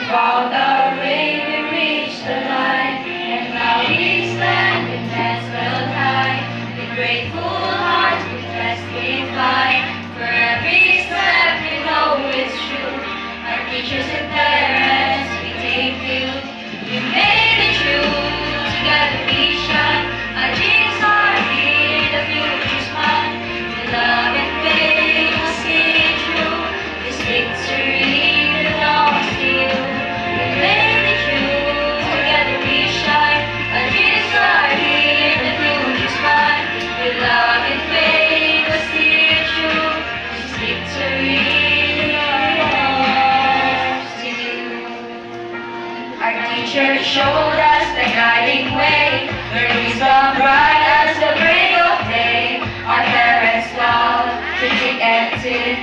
found our way, we reached the light, and now we stand with heads held high. With grateful hearts, we testify. For every step we know it's true. Our teachers and parents, we take you. We made it true. Together we shine. Our dreams are here, the future's mine. With love and faith, we'll see it through. This victory belongs to you. We made it true. Together we shine. Our dreams are here, the future's mine. With love and faith, we'll see it through. This victory belongs to you. Our teachers showed us the guiding way, their wisdom bright as the break of day. Our parents love to dig and tin,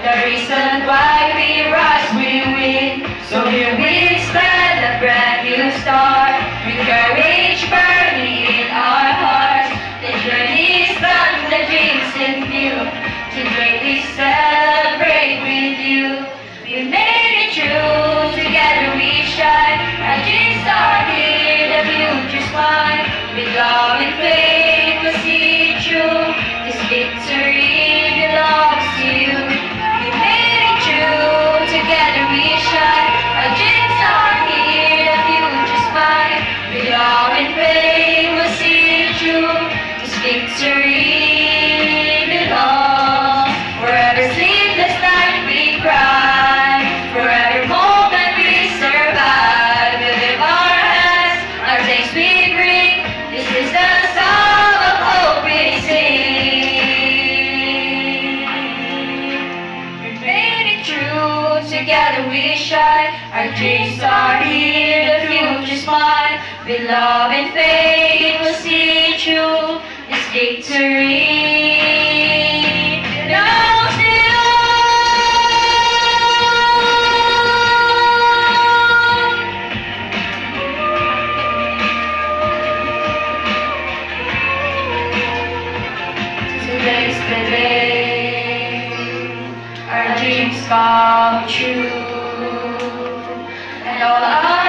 the reason why we rise, we win. So here we stand, a brand new start, with courage burning in our hearts. The journey's done, the dreams in view. Today we celebrate with you. We made it true, together we shine. Our dreams are here, the future's mine. With love and faith, we'll see it through. This victory belongs to you. We made it true, together we shine. Our dreams are here, the future's mine. With love and faith, we'll see it through. This victory belongs. Forever sleepless night we cry. Forever moment we survive. We lift our hands, our thanks we bring. This is the song of hope we sing. We made it true, together we shine. Our dreams are here, the future's mine. With love and faith, we'll see it through. This victory belongs to you. Today's the day our dreams come true, and all our